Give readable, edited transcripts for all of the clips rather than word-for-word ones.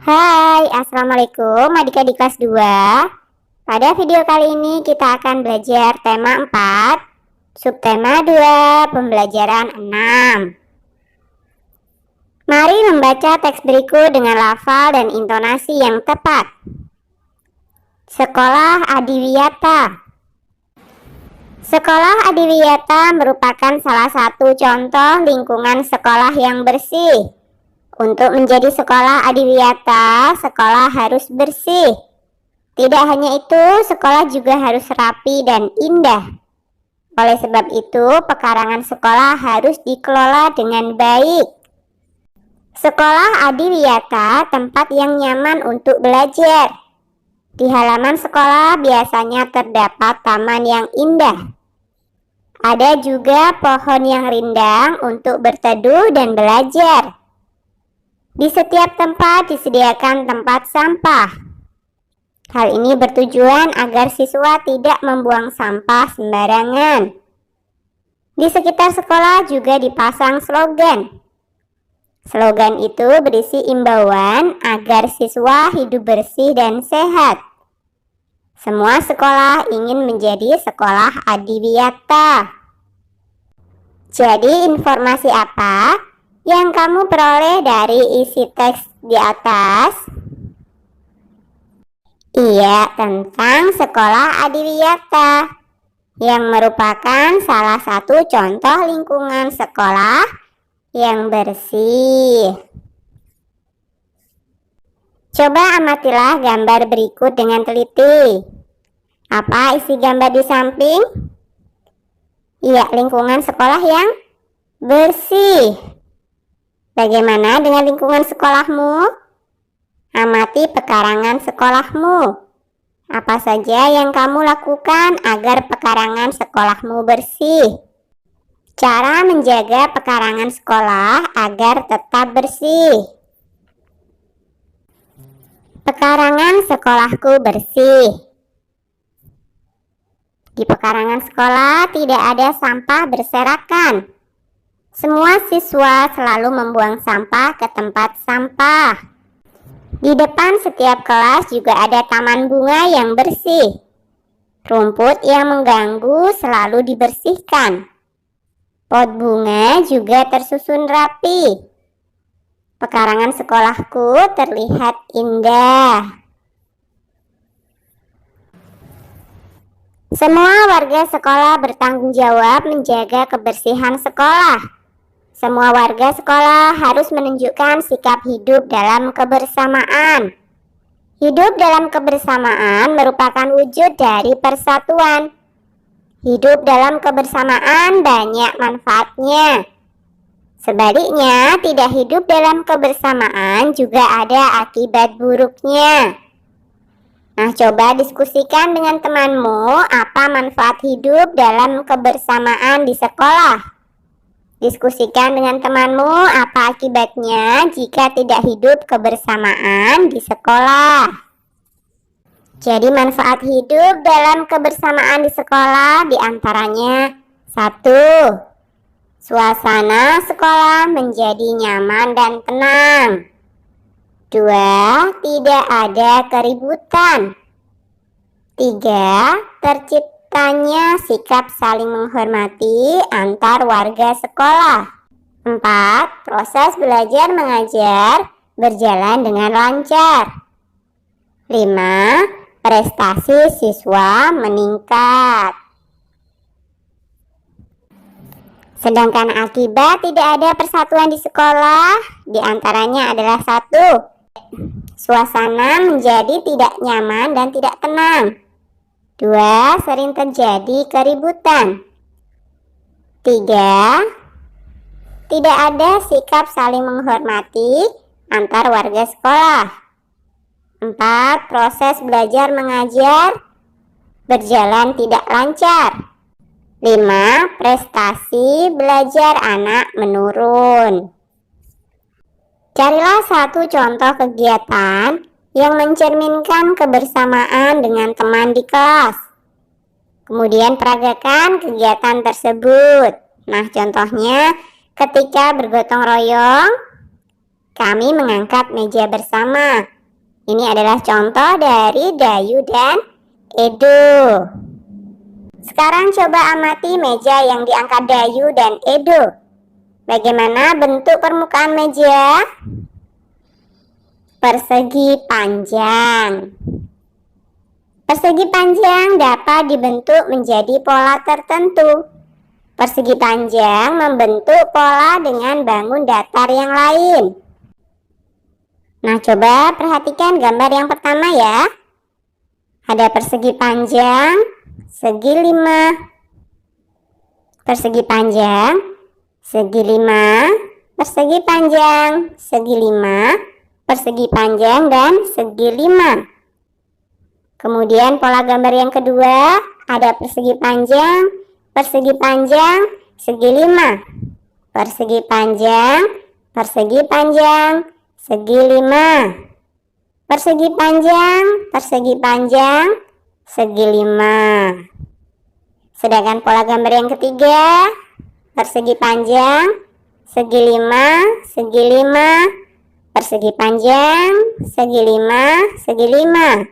Hai, Assalamualaikum adik-adik kelas 2. Pada video kali ini kita akan belajar tema 4, subtema 2, pembelajaran 6. Mari membaca teks berikut dengan lafal dan intonasi yang tepat. Sekolah Adiwiyata. Sekolah Adiwiyata merupakan salah satu contoh lingkungan sekolah yang bersih. Untuk menjadi sekolah adiwiyata, sekolah harus bersih. Tidak hanya itu, sekolah juga harus rapi dan indah. Oleh sebab itu, pekarangan sekolah harus dikelola dengan baik. Sekolah adiwiyata tempat yang nyaman untuk belajar. Di halaman sekolah biasanya terdapat taman yang indah. Ada juga pohon yang rindang untuk berteduh dan belajar. Di setiap tempat disediakan tempat sampah. Hal ini bertujuan agar siswa tidak membuang sampah sembarangan. Di sekitar sekolah juga dipasang slogan. Slogan itu berisi imbauan agar siswa hidup bersih dan sehat. Semua sekolah ingin menjadi sekolah adiwiyata. Jadi informasi apa yang kamu peroleh dari isi teks di atas? Iya, tentang sekolah adiwiyata yang merupakan salah satu contoh lingkungan sekolah yang bersih. Coba amatilah gambar berikut dengan teliti. Apa isi gambar di samping? Iya, lingkungan sekolah yang bersih. Bagaimana dengan lingkungan sekolahmu? Amati pekarangan sekolahmu. Apa saja yang kamu lakukan agar pekarangan sekolahmu bersih? Cara menjaga pekarangan sekolah agar tetap bersih. Pekarangan sekolahku bersih. Di pekarangan sekolah tidak ada sampah berserakan. Semua siswa selalu membuang sampah ke tempat sampah. Di depan setiap kelas juga ada taman bunga yang bersih. Rumput yang mengganggu selalu dibersihkan. Pot bunga juga tersusun rapi. Pekarangan sekolahku terlihat indah. Semua warga sekolah bertanggung jawab menjaga kebersihan sekolah. Semua warga sekolah harus menunjukkan sikap hidup dalam kebersamaan. Hidup dalam kebersamaan merupakan wujud dari persatuan. Hidup dalam kebersamaan banyak manfaatnya. Sebaliknya, tidak hidup dalam kebersamaan juga ada akibat buruknya. Nah, coba diskusikan dengan temanmu apa manfaat hidup dalam kebersamaan di sekolah. Diskusikan dengan temanmu apa akibatnya jika tidak hidup kebersamaan di sekolah. Jadi manfaat hidup dalam kebersamaan di sekolah diantaranya 1. Suasana sekolah menjadi nyaman dan tenang. 2. Tidak ada keributan. 3. Terciptanya sikap saling menghormati antar warga sekolah. 4. Proses belajar mengajar berjalan dengan lancar. 5. Prestasi siswa meningkat. Sedangkan akibat tidak ada persatuan di sekolah diantaranya adalah 1. Suasana menjadi tidak nyaman dan tidak tenang. 2. Sering terjadi keributan. 3. Tidak ada sikap saling menghormati antar warga sekolah. 4. Proses belajar mengajar berjalan tidak lancar. 5. Prestasi belajar anak menurun. Carilah satu contoh kegiatan yang mencerminkan kebersamaan dengan teman di kelas. Kemudian peragakan kegiatan tersebut. Nah, contohnya ketika bergotong royong, kami mengangkat meja bersama. Ini adalah contoh dari Dayu dan Edo. Sekarang coba amati meja yang diangkat Dayu dan Edo. Bagaimana bentuk permukaan meja? Persegi panjang. Persegi panjang dapat dibentuk menjadi pola tertentu. Persegi panjang membentuk pola dengan bangun datar yang lain. Nah, coba perhatikan gambar yang pertama ya. Ada persegi panjang, segi 5. Persegi panjang, segi 5. Persegi panjang, segi 5. Persegi panjang dan segi 5. Kemudian pola gambar yang kedua, ada persegi panjang, segi 5. Persegi panjang, segi 5. Persegi panjang, segi 5. Sedangkan pola gambar yang ketiga, persegi panjang, segi 5. Persegi panjang, segi 5.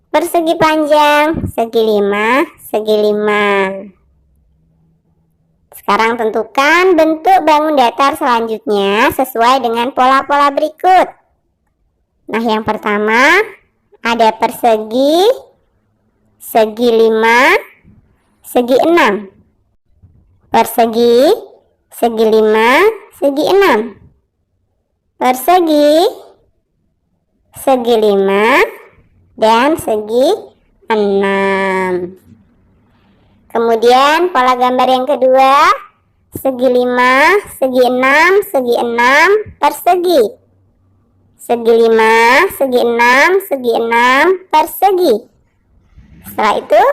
Persegi panjang, segi 5. Sekarang tentukan bentuk bangun datar selanjutnya sesuai dengan pola-pola berikut. Nah, yang pertama ada persegi, segi 5, segi 6. Persegi, segi 5, segi 6. Persegi, segi 5, dan segi 6. Kemudian pola gambar yang kedua, segi 5, segi 6, segi 6, persegi. Segi 5, segi 6, segi 6, persegi. Setelah itu,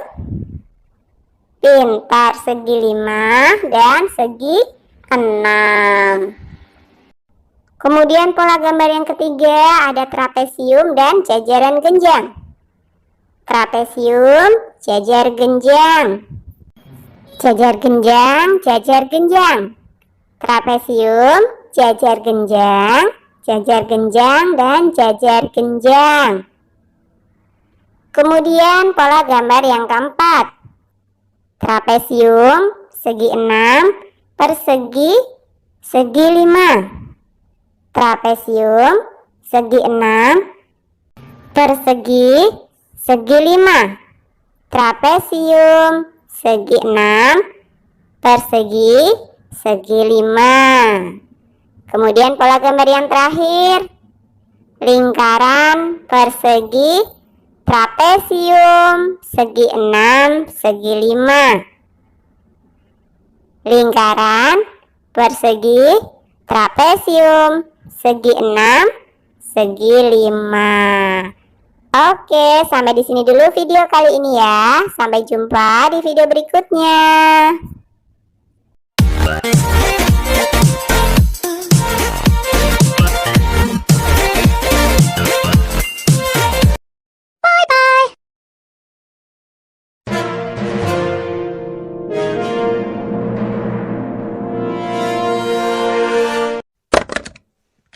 pintar segi 5 dan segi 6. Kemudian pola gambar yang ketiga ada trapesium dan jajaran genjang. Trapesium, jajar genjang. Jajar genjang, trapesium, jajar genjang, dan jajar genjang. Kemudian pola gambar yang keempat, trapesium, segi 6, persegi, segi 5. Trapesium, segi 6, persegi, segi 5. Trapesium, segi 6, persegi, segi 5. Kemudian pola gambar yang terakhir, lingkaran, persegi, trapesium, segi 6, segi 5. Lingkaran, persegi, trapesium, segi 6, segi 5. Oke, sampai di sini dulu video kali ini ya. Sampai jumpa di video berikutnya.